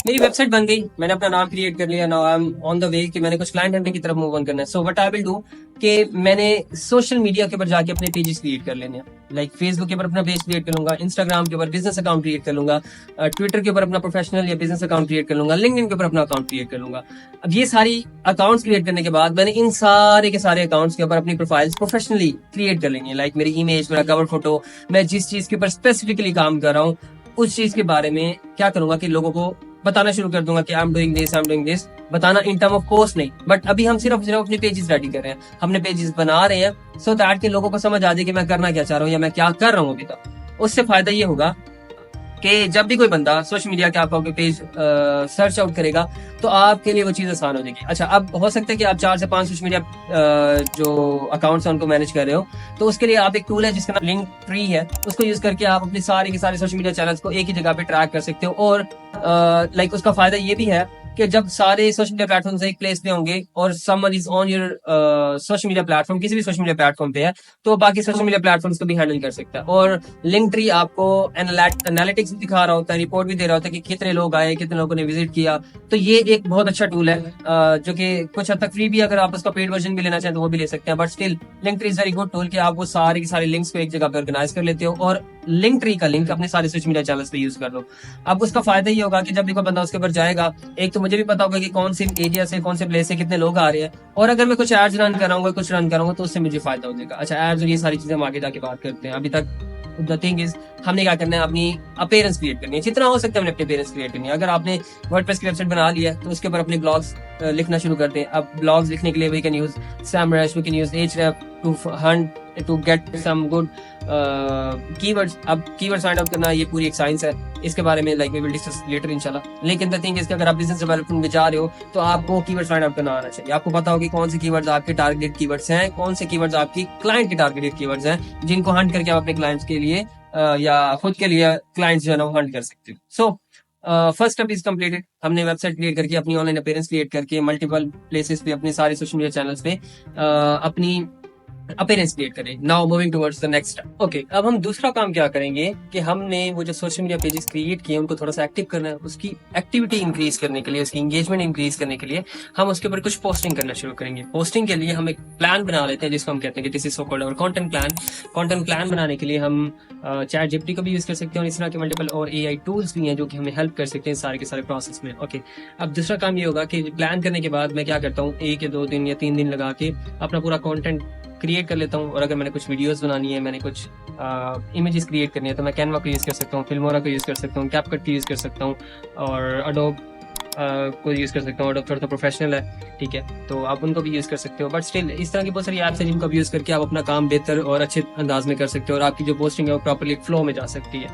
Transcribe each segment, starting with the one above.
मेरी वेबसाइट बन गई, मैंने अपना नाम क्रिएट कर लिया। Now I am on the way कि मैंने कुछ क्लाइंट हंटिंग की तरफ मूव ऑन करना है। So what I will do कि मैंने सोशल मीडिया के ऊपर जाके अपने पेजेस क्रिएट कर लेने हैं। लाइक फेसबुक के ऊपर अपना पेज क्रिएट कर लूंगा, इंस्टाग्राम के ऊपर बिजनेस अकाउंट क्रिएट कर लूंगा, ट्विटर के ऊपर अपना प्रोफेशनल या बिजनेस अकाउंट क्रिएट कर लूंगा, लिंक्डइन के ऊपर अपना अकाउंट क्रिएट कर लूंगा। अब ये सारी अकाउंट्स क्रिएट करने के बाद मैंने इन सारे के सारे अकाउंट्स के ऊपर अपनी प्रोफाइल्स प्रोफेशनली क्रिएट कर लेनी है। लाइक मेरी इमेज, मेरा कवर फोटो, मैं जिस चीज के ऊपर स्पेसिफिकली काम कर रहा हूँ उस चीज के बारे में क्या करूंगा कि लोगों को बताना शुरू कर दूंगा कि I am doing this, I am doing this. बताना इन टर्म ऑफ पोस्ट नहीं, बट अभी हम सिर्फ अपने पेजेस रेडी कर रहे हैं, हमने पेजेस बना रहे हैं सो दैट के लोगों को समझ आ जाए कि मैं करना क्या चाह रहा हूँ या मैं क्या कर रहा हूँ अभी तक। उससे फायदा ये होगा कि जब भी कोई बंदा सोशल मीडिया के आपका पेज सर्च आउट करेगा तो आपके लिए वो चीज आसान हो जाएगी। अच्छा, अब हो सकता है कि आप 4 से 5 सोशल मीडिया जो अकाउंट्स हैं उनको मैनेज कर रहे हो, तो उसके लिए आप एक टूल है जिसका नाम लिंक ट्री है, उसको यूज करके आप अपने सारे के सारे सोशल मीडिया चैनल्स को एक ही जगह पे ट्रैक कर सकते हो। और लाइक उसका फायदा ये भी है कि जब सारे सोशल मीडिया प्लेटफॉर्म एक प्लेस पे होंगे और someone is on your social media platform, किसी भी सोशल मीडिया प्लेटफॉर्म पे है, तो बाकी सोशल मीडिया प्लेटफॉर्म्स को भी हैंडल कर सकता है। और लिंक ट्री आपको एनालिटिक्स भी दिखा रहा होता है, रिपोर्ट भी दे रहा होता है कि कितने लोग आए, कितने लोगों ने विजिट किया। तो ये एक बहुत अच्छा टूल है जो कि कुछ हद तक फ्री भी, अगर आप उसका पेड वर्जन भी लेना चाहें तो वो भी ले सकते हैं। But still link tree is very good tool कि आप वो सारे के सारे लिंक्स को एक जगह पे ऑर्गेनाइज कर लेते हो और लिंक ट्री का लिंक अपने सारे सोशल मीडिया चैनल्स पे यूज कर लो। अब उसका फायदा ये होगा कि जब भी कोई बंदा उसके ऊपर जाएगा, एक तो मुझे भी पता होगा कि कौन सी एरिया से, कौन से प्लेस से कितने लोग आ रहे हैं, और अगर मैं कुछ एड्स रन कराऊंगा, कुछ रन करूंगा तो उससे मुझे फायदा हो जाएगा। अच्छा, एड्स और ये सारी चीजें हम आगे जाके बात करते हैं। अभी तक द थिंग इज हमने क्या करना है, अपनी अपीयरेंस क्रिएट करनी है, जितना हो सकता है हमने अपनी अपीयरेंस क्रिएट करनी है। अगर आपने वर्डप्रेस की वेबसाइट बना लिया है तो उसके ऊपर अपने ब्लॉग्स लिखना शुरू कर दें। अब ब्लॉग्स लिखने के लिए we can use SEMrush, we can use Ahref to hunt to get some good keywords. अब कीवर्ड्स फाइंड आउट करना ये पूरी एक साइंस है, इसके बारे में like we will discuss later इंशाल्लाह। लेकिन द थिंग इज कि अगर आप बिजनेस डेवलपमेंट में जा रहे हो तो आपको कीवर्ड्स फाइंड आउट करना आना चाहिए। आपको पता हो कि कौन से कीवर्ड्स आपके टारगेटेड कीवर्ड्स हैं, कौन से कीवर्ड्स आपकी क्लाइंट के टारगेटेड कीवर्ड्स हैं, जिनको हंट करके आप अपने क्लाइंट्स के लिए या खुद के लिए क्लाइंट्स जो है ना वो हंट कर सकते हो। So first step is completed. हमने वेबसाइट क्रिएट करके, अपनी ऑनलाइन अपीयरेंस क्रिएट करके, मल्टीपल प्लेसेस पे, अपने सारे सोशल मीडिया चैनल्स पे अपनी अपीयरेंस क्रिएट करें। Now moving towards the next step. Okay, अब हम दूसरा काम क्या करेंगे कि हमने वो जो सोशल मीडिया पेजेस क्रिएट किए उनको थोड़ा सा एक्टिव करना है। उसकी एक्टिविटी इंक्रीज करने के लिए, उसकी एंगेजमेंट इंक्रीज करने के लिए हम उसके ऊपर कुछ पोस्टिंग करना शुरू करेंगे। पोस्टिंग के लिए हम एक प्लान बना लेते हैं जिसको हम कहते हैं कि this is so called our content plan. Content plan बनाने के लिए हम चैट जीपीटी को भी यूज कर सकते हैं और इस तरह के मल्टीपल और एआई टूल्स भी हैं जो कि हमें हेल्प कर सकते हैं सारे के सारे प्रोसेस में। ओके, अब दूसरा काम ये होगा कि प्लान करने के बाद मैं क्या करता हूँ, 1 या 2 दिन या 3 दिन लगा के अपना पूरा कंटेंट क्रिएट कर लेता हूँ। और अगर मैंने कुछ वीडियोस बनानी है, मैंने कुछ इमेजेस क्रिएट करनी है, तो मैं कैनवा को यूज़ कर सकता हूँ, फिल्मोरा को यूज़ कर सकता हूँ, कैपकट को यूज़ कर सकता हूँ और अडोब को यूज़ कर सकता हूँ। अडोब थोड़ा सा प्रोफेशनल है, ठीक है, तो आप उनको भी यूज़ कर सकते हो। बट स्टिल इस तरह की बहुत सारी ऐप्स हैं जिनको आप यूज़ करके आप अपना काम बेहतर और अच्छे अंदाज में कर सकते हो और आपकी जो पोस्टिंग है वो प्रॉपरली फ्लो में जा सकती है।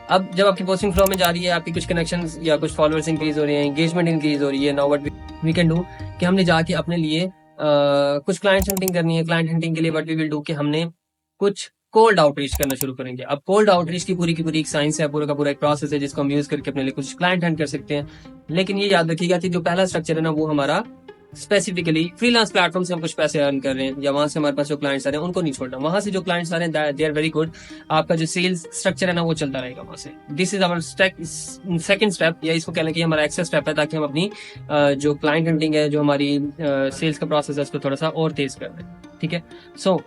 अब जब आपकी पोस्टिंग फ्लो में जा रही है, आपकी कुछ कनेक्शंस या कुछ फॉलोअर्स इंक्रीज हो रहे हैं, एंगेजमेंट इंक्रीज हो रही है, now what we can do कि हमने जाके अपने लिए कुछ क्लाइंट हंटिंग करनी है। क्लाइंट हंटिंग के लिए व्हाट वी विल डू कि हमने कुछ कोल्ड आउटरीच करना शुरू करेंगे। अब कोल्ड आउटरीच की पूरी एक साइंस है, पूरा का पूरा एक प्रोसेस है जिसको हम यूज करके अपने लिए कुछ क्लाइंट हंट कर सकते हैं। लेकिन ये याद रखिएगा कि जो पहला स्ट्रक्चर है ना वो हमारा स्पेसिफिकली फ्रीलांस प्लेटफॉर्म से हम कुछ पैसे अर्न कर रहे हैं या वहां से हमारे पास जो क्लाइंट्स आ रहे हैं उनको नहीं छोड़ना। वहां से जो क्लाइंट्स आ रहे हैं दे आर वेरी गुड, आपका जो सेल्स स्ट्रक्चर है ना वो चलता रहेगा वहां से। This is our second step, या इसको कहना कि हमारा एक्सेस स्टेप है, ताकि हम अपनी जो क्लाइंट हंटिंग है, जो हमारी सेल्स का प्रोसेस है, उसको थोड़ा सा और तेज कर दें। ठीक है, so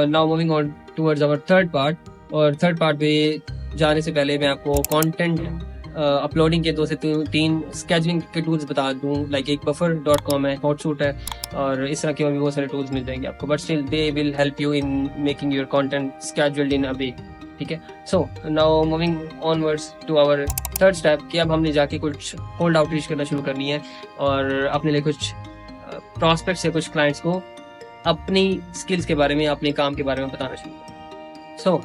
now moving on towards our third part. और थर्ड पार्ट पे जाने से पहले मैं आपको कंटेंट अपलोडिंग के 2 से 3 स्केजुलिंग के टूल्स बता दूं। लाइक एक buffer.com है, हॉटसूट है और इस तरह के और भी बहुत सारे टूल्स मिल जाएंगे आपको। But still they will help you in making your content scheduled in a way. ठीक है, so now moving onwards to our third step कि अब हमने जाके कुछ कोल्ड आउटरीच करना शुरू करनी है और अपने लिए कुछ प्रॉस्पेक्ट्स या कुछ क्लाइंट्स को अपनी स्किल्स के बारे में, अपने काम के बारे में बताना शुरू करना। सो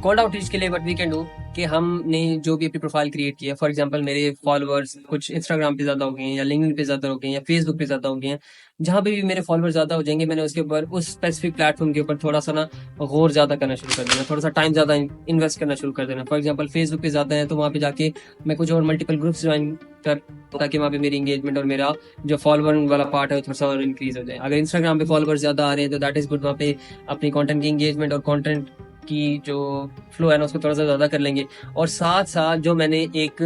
कोल्ड आउटरीच के लिए व्हाट वी कैन डू कि हमने जो भी अपनी प्रोफाइल क्रिएट की है, फॉर एग्जांपल मेरे फॉलोअर्स कुछ इंस्टाग्राम पे ज्यादा हो गए हैं या लिंक्डइन पे ज्यादा हो गए हैं या फेसबुक पे ज्यादा हो गए हैं, जहां पे भी मेरे फॉलोअर्स ज्यादा हो जाएंगे मैंने उसके ऊपर, उस स्पेसिफिक प्लेटफॉर्म के ऊपर थोड़ा सा ना गौर ज्यादा करना शुरू कर देना, थोड़ा सा टाइम ज्यादा इन्वेस्ट करना शुरू कर देना। फॉर एग्जाम्पल फेसबुक पे ज्यादा है तो वहाँ पे जाके मैं कुछ और मल्टीपल ग्रुप्स ज्वाइन कर, ताकि वहाँ पे मेरी एंगेजमेंट और मेरा जो फॉलोअर वाला पार्ट है थोड़ा सा और इंक्रीज हो जाए। अगर इंस्टाग्राम पे फॉलोअर्स ज्यादा आ रहे हैं तो दैट इज गुड, वहाँ पे अपनी कॉन्टेंट की एंगेजमेंट और कॉन्टेंट की जो फ्लो है ना उसको थोड़ा सा ज्यादा कर लेंगे। और साथ साथ जो मैंने एक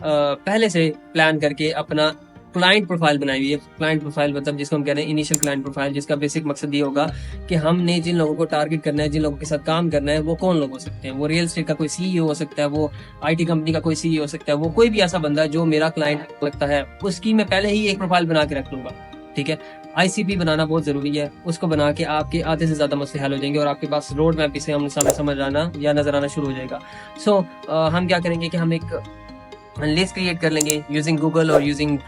पहले से प्लान करके अपना क्लाइंट प्रोफाइल बनाई हुई है। क्लाइंट प्रोफाइल मतलब जिसको हम कह रहे हैं इनिशियल क्लाइंट प्रोफाइल, जिसका बेसिक मकसद ये होगा कि हमने जिन लोगों को टारगेट करना है, जिन लोगों के साथ काम करना है, वो कौन लोग हो सकते हैं। वो रियल एस्टेट का कोई सीईओ हो सकता है, वो आईटी कंपनी का कोई सीईओ हो सकता है, वो कोई भी ऐसा बंदा जो मेरा क्लाइंट लगता है, उसकी मैं पहले ही एक प्रोफाइल बना के रख लूंगा। ठीक है, आईसीपी बनाना बहुत जरूरी है। उसको बना के आपके आधे से ज्यादा मसले हल हो जाएंगे और आपके पास रोड मैप इसे हम समझ आना या नजर आना शुरू हो जाएगा। सो हम क्या करेंगे कि हम एक लिस्ट क्रिएट कर लेंगे यूजिंग गूगल और यूजिंग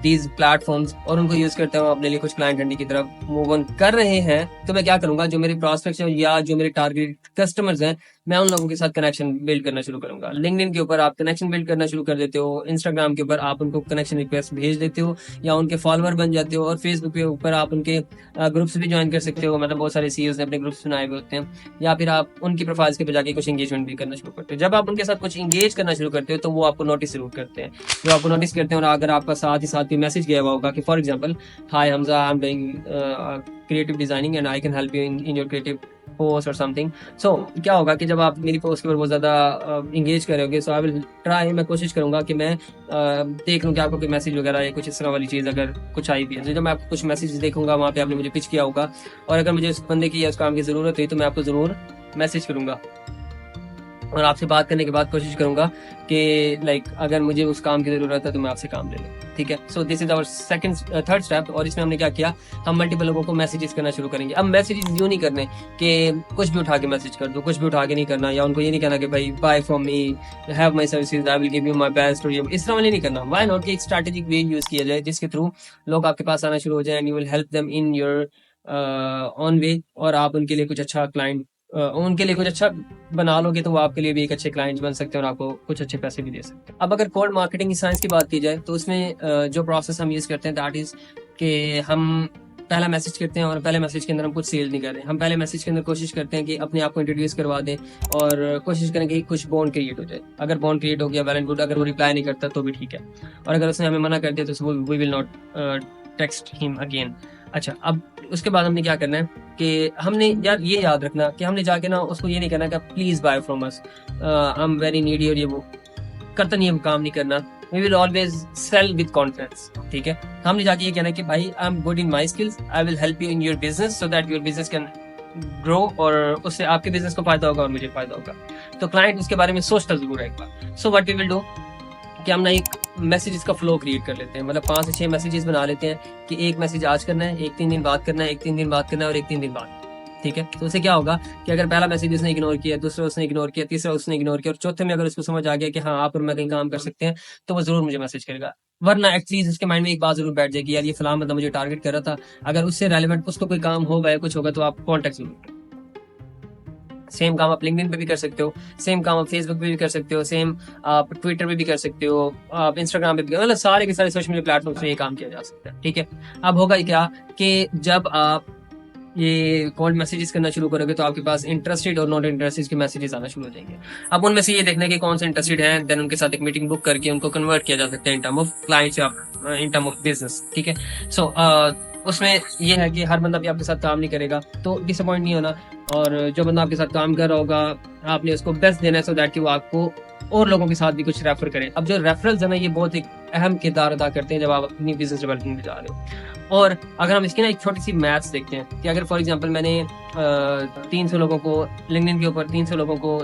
दीज प्लेटफॉर्म्स, और उनको यूज करते हुए अपने लिए कुछ क्लाइंट हंटिंग की तरफ मूव ऑन कर रहे हैं। तो मैं क्या करूंगा, जो मेरे प्रॉस्पेक्ट्स हैं या जो मेरे टारगेट कस्टमर्स हैं, मैं उन लोगों के साथ कनेक्शन बिल्ड करना शुरू करूंगा। लिंक्डइन के ऊपर आप कनेक्शन बिल्ड करना शुरू कर देते हो, इंस्टाग्राम के ऊपर आप उनको कनेक्शन रिक्वेस्ट भेज देते हो या उनके फॉलोअर बन जाते हो, और फेसबुक के ऊपर आप उनके ग्रुप्स भी ज्वाइन कर सकते हो। मतलब बहुत सारे सीईओज ने अपने ग्रुप्स बनाए हुए होते हैं, या फिर आप उनकी प्रोफाइल्स के बजाय कुछ एंगेजमेंट भी करना शुरू करते हो। जब आप उनके साथ कुछ एंगेज करना शुरू करते हो तो वो आपको नोटिस जरूर करते हैं। जो आपको नोटिस करते हैं, और अगर आपका साथ ही साथ भी मैसेज गया हुआ होगा कि for example, hi Hamza, I am doing creative designing and I can help you in your creative post और समथिंग। सो क्या होगा कि जब आप मेरी पोस्ट के ऊपर बहुत ज़्यादा इंगेज करोगे, सो आई विल ट्राई, मैं कोशिश करूंगा कि मैं देख लूँ कि आपको कोई मैसेज वगैरह या कुछ इस तरह वाली चीज़ अगर कुछ आई भी है। जब मैं आपको कुछ मैसेज देखूंगा वहाँ पे आपने मुझे पिच किया होगा, और अगर मुझे उस बंदे की या उस काम की ज़रूरत हुई तो मैं आपको ज़रूर मैसेज करूंगा और आपसे बात करने के बाद कोशिश करूंगा कि लाइक अगर मुझे उस काम की जरूरत है तो मैं आपसे काम ले लूँ। ठीक है, so this is our third step. और इसमें हमने क्या किया, हम मल्टीपल लोगों को मैसेजेस करना शुरू करेंगे। अब मैसेजेस यूं नहीं करने कि कुछ भी उठा के मैसेज कर दो, कुछ भी उठा के नहीं करना, या उनको ये नहीं कहना कि भाई buy from me, have my services, I will give you my best, और ये इस तरह वाले नहीं करना। व्हाई नॉट कि एक स्ट्रैटेजिक वे यूज किया जाए जिसके थ्रू लोग आपके पास आना शुरू हो जाए, and you will help them in your own way, और आप उनके लिए कुछ अच्छा क्लाइंट उनके लिए कुछ अच्छा बना लोगे तो वो आपके लिए भी एक अच्छे क्लाइंट्स बन सकते हैं और आपको कुछ अच्छे पैसे भी दे सकते हैं। अब अगर कोल्ड मार्केटिंग साइंस की बात की जाए तो उसमें जो प्रोसेस हम यूज करते हैं दैट इज कि हम पहला मैसेज करते हैं, और पहले मैसेज के अंदर हम कुछ सेल नहीं कर रहे हैं। हम पहले मैसेज के अंदर कोशिश करते हैं कि अपने आप को इंट्रोड्यूस करवा दें और कोशिश करें कि कुछ बॉन्ड क्रिएट हो जाए। अगर बॉन्ड क्रिएट हो गया वेल एंड गुड, अगर वो रिप्लाई नहीं करता तो भी ठीक है, और अगर उसने हमें मना कर दिया तो we will not text him again. अच्छा, अब उसके बाद हमने क्या करना है कि हमने यार ये याद रखना कि हमने जाके ना उसको ये नहीं कहना कि please buy from us, I am very needy, और ये वो कर्तन ये काम नहीं करना। We will always sell with confidence. ठीक है, हमने जाके ये कहना कि भाई I am good in my skills, I will help you in your business so that your business can grow, और उससे आपके बिजनेस को फायदा होगा और मुझे फायदा होगा। तो क्लाइंट उसके बारे में सोचता जरूर है एक बार। So what we will do कि हम ना एक मैसेजेस का फ्लो क्रिएट कर लेते हैं, मतलब 5 से 6 मैसेजेस बना लेते हैं कि एक मैसेज आज करना है, एक 3 दिन बाद करना है, एक 3 दिन बाद करना है, और एक 3 दिन बाद। ठीक है, तो उससे क्या होगा कि अगर पहला मैसेज उसने इग्नोर किया, दूसरा उसने इग्नोर किया, तीसरा उसने इग्नोर किया, और चौथे में अगर उसको समझ आ गया कि हाँ आप और मैं कहीं काम कर सकते हैं, तो वो जरूर मुझे मैसेज करेगा। वरना एटलीस्ट उसके माइंड में एक बात जरूर बैठ जाएगी, यार ये फलां बंदा मुझे टारगेट कर रहा था, अगर उससे रेलेवेंट उसको कोई काम होगा या कुछ होगा तो आप कॉन्टेक्ट जरूर। सेम काम आप लिंक्डइन पे भी कर सकते हो, सेम काम आप फेसबुक पे भी कर सकते हो, सेम आप ट्विटर पे भी कर सकते हो, आप इंस्टाग्राम पे भी, मतलब सारे के सारे सोशल मीडिया प्लेटफॉर्म्स पे ये काम किया जा सकता है। ठीक है, अब होगा क्या कि जब आप ये कॉल्ड मैसेजेस करना शुरू करोगे तो आपके पास इंटरेस्टेड और नॉट इंटरेस्टेड के मैसेजेस आना शुरू हो जाएंगे। अब उनमें से ये देखना है कि कौन से इंटरेस्टेड हैं, देन उनके साथ एक मीटिंग बुक करके उनको कन्वर्ट किया जा सकता है इन टर्म ऑफ क्लाइंट्स या इन टर्म ऑफ बिजनेस। ठीक है, सो उसमें ये है कि हर बंदा भी आपके साथ काम नहीं करेगा तो डिसअपॉइंट नहीं होना, और जो बंदा आपके साथ काम कर रहा होगा आपने उसको बेस्ट देना है सो दैट कि वो आपको और लोगों के साथ भी कुछ रेफर करें। अब जो रेफरल्स है ना, ये बहुत एक अहम किरदार अदा करते हैं जब आप अपनी बिजनेस डेवलपमेंट में जा रहे हो। और अगर हम इसकी ना एक छोटी सी मैथ्स देखते हैं कि अगर फॉर एग्जांपल मैंने 300 लोगों को लिंक्डइन के ऊपर, 300 लोगों को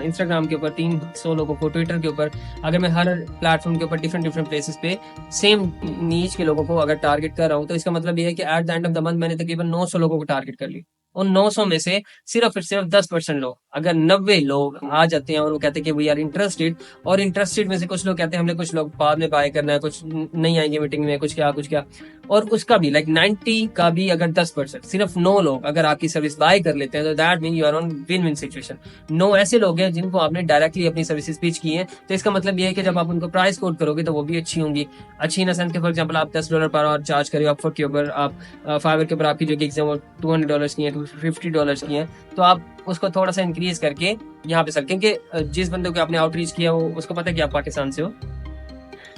इंस्टाग्राम के ऊपर, 300 लोगों को ट्विटर के ऊपर, अगर मैं हर प्लेटफॉर्म के ऊपर डिफरेंट प्लेसेस पे सेम नीच के लोगों को अगर टारगेट कर रहा हूँ, तो इसका मतलब ये है कि at the end of the month मैंने तकरीबन 900 लोगों को टारगेट कर ली। उन 900 में से सिर्फ 10% लोग, अगर 90 लोग आ जाते हैं और वो कहते हैं कि वी आर इंटरेस्टेड, और इंटरेस्टेड में से कुछ लोग कहते हैं हमने कुछ लोग बाद में बाय करना है, कुछ नहीं आएंगे मीटिंग में, कुछ क्या, और उसका भी लाइक 90 का भी अगर 10%, सिर्फ 9 लोग अगर आपकी सर्विस बाय कर लेते हैं तो that mean you are on win win situation. 9 ऐसे लोग हैं जिनको आपने डायरेक्टली अपनी सर्विसेज पिच की है, तो इसका मतलब ये है कि जब आप उनको प्राइस कोट करोगे तो वो भी अच्छी होंगी। अच्छी इन सेंस के फॉर एग्जाम्पल आप $10 पर आवर चार्ज करें अपवर्क के ऊपर, आप फाइवर के ऊपर आपकी जो गिग्स हैं वो $200 की हैं, $250 की हैं, तो आप उसको थोड़ा सा इंक्रीज करके यहाँ पे सर, क्योंकि जिस बंदे को आपने आउटरीच किया हो उसको पता है कि आप पाकिस्तान से हो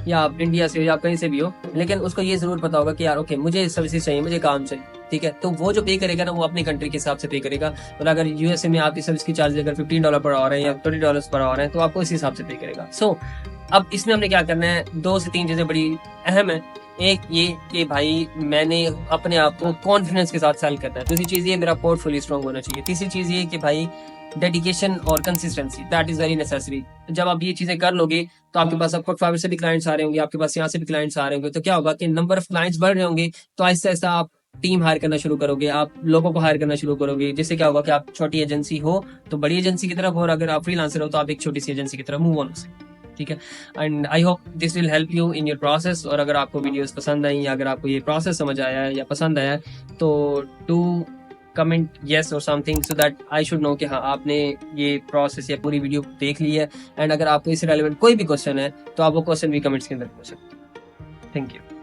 या आप इंडिया से हो या आप कहीं से भी हो, लेकिन उसको ये जरूर पता होगा कि यार ओके मुझे सर्विसेज चाहिए, मुझे काम चाहिए। ठीक है, तो वो जो पे करेगा ना वो अपनी कंट्री के हिसाब से पे करेगा। और अगर यूएसए में आपकी सर्विस की चार्ज अगर $15 पर आवर है या $20 पर आवर है तो आपको इस हिसाब से पे करेगा। सो अब इसमें हमने क्या करना है, 2 से 3 चीजें बड़ी अहम है। एक ये कि भाई मैंने अपने आप को कॉन्फिडेंस के साथ सेल करना है। दूसरी चीज ये मेरा पोर्टफोलियो स्ट्रांग होना चाहिए। तीसरी चीज ये कि भाई डेडिकेशन और consistency, that is very necessary. जब आप ये चीजें कर लोगे तो आपके पास अपवर्क फाइवर से भी क्लाइंट्स आ रहे होंगे, आपके पास यहाँ से भी क्लाइंट्स आ रहे होंगे, तो क्या होगा कि नंबर ऑफ क्लाइंट्स बढ़ रहे होंगे, तो आहिस्ता आहिस्ता आप टीम हायर करना शुरू करोगे, आप लोगों को हायर करना शुरू करोगे, जिससे क्या होगा कि आप छोटी एजेंसी हो तो बड़ी एजेंसी की तरफ, और अगर आप फ्रीलांसर हो तो आप एक छोटी सी एजेंसी की तरफ मूव ऑन हो सकते। ठीक है, and I hope this will help you in your process. और अगर आपको वीडियोस पसंद आई, या अगर आपको ये प्रोसेस समझ आया है या पसंद आया है, तो डू कमेंट यस और something, so that I should know कि हाँ आपने ये प्रोसेस या पूरी वीडियो देख ली है। एंड अगर आपको इससे रेलेवेंट कोई भी क्वेश्चन है तो आप वो क्वेश्चन भी कमेंट्स के अंदर पूछ सकते हैं। Thank you.